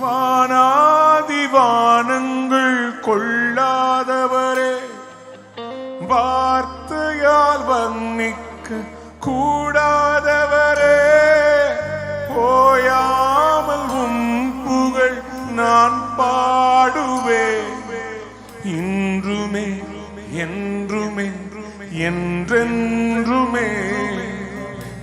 வானாதி வானங்கள் கொள்ளாதவரே, வார்த்தையால் வர்ணிக்க கூடாதவரே, போயாமல் உம் புகழ் நான் பாடுவேன். இன்றுமே என்றுமே என்றென்றுமே.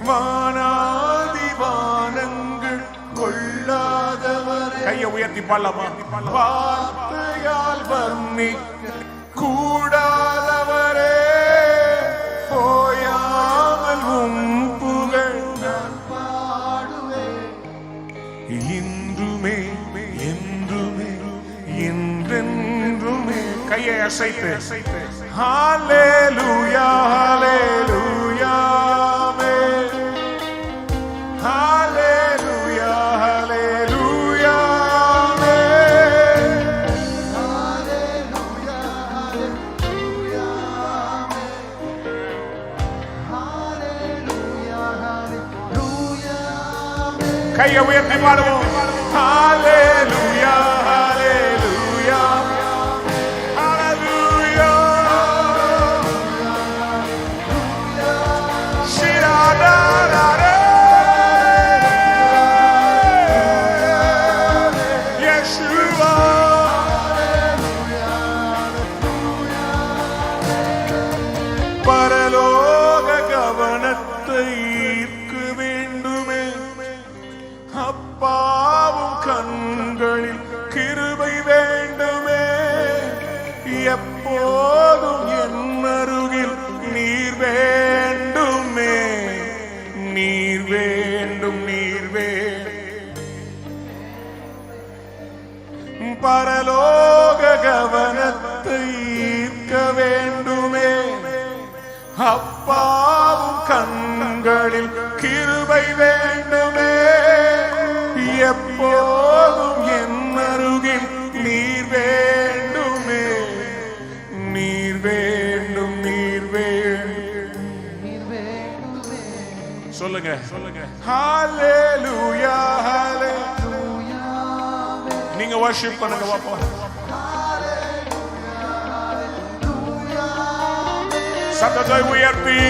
வானாதி வானங்கள் கொள்ளாதவரே. கையை உயர்த்தி பாடலாமா? வார்த்தையால் வர்ணிக்க கூடாதவரே, போயாமல் உம் புகழ் நான் பாடுவேன். இன்றுமே என்றுமே என்றென்றுமே. கையை அசைத்து ஹல்லேலூயா ஹல்லேலூயா ஹல்லேலூயா ஹல்லேலூயா கையை உயர்த்தி பாடுவோம். ஹல்லேலூயா ஹல்லேலூயா ஹல்லேலூயா. ஷிராடாரே யேசுவா. பரலோக கவனத்தை ஈர்க்க வேண்டுமே, அப்பாவும் கண்களில் கிருபை வேண்டுமே. எப்போதும் என் அருகில் நீர் வேண்டுமே, நீர் வேண்டும் நீர் வேண்டும். பரலோக கவனத்தை ஈர்க்க வேண்டுமே, அப்பாவும் கண்களில் கிருபை வேண்டுமே. எப்போதும் என் அருகில் நீர் வேண்டுமே, நீர் வேண்டும் நீர் வேண்டும். சொல்லுங்க சொல்லுங்க. ஹல்லேலூயா ஹல்லேலூயா. நீங்க வர்ஷிப் பண்ணுங்க பாப்போம். சத்தத்தை உயர்த்தி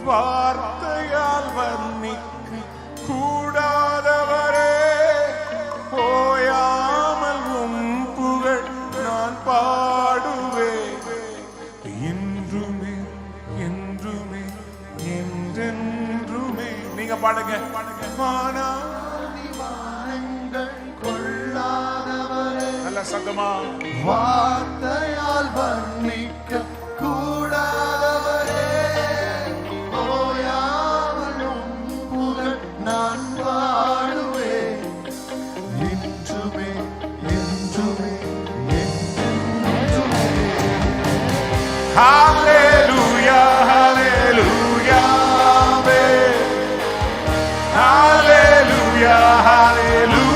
வார்த்தையால் வர்ணிக்க கூடாதவரே, போயாமல் உம் புகழ் நான் பாடுவேன். இன்றுமே என்றுமே என்றென்றுமே. நீங்க பாடுங்க. வானாதி வானங்கள் கொள்ளாதவரே. நல்ல சத்தமா. வார்த்தையால் வர்ணிக்க கூடாதவரே, நான் பாடுவேன். இன்றுமே என்றுமே என்றுமே. ஹல்லேலூயா ஹல்லேலூயா ஹல்லேலூயா ஹல்லேலூயா.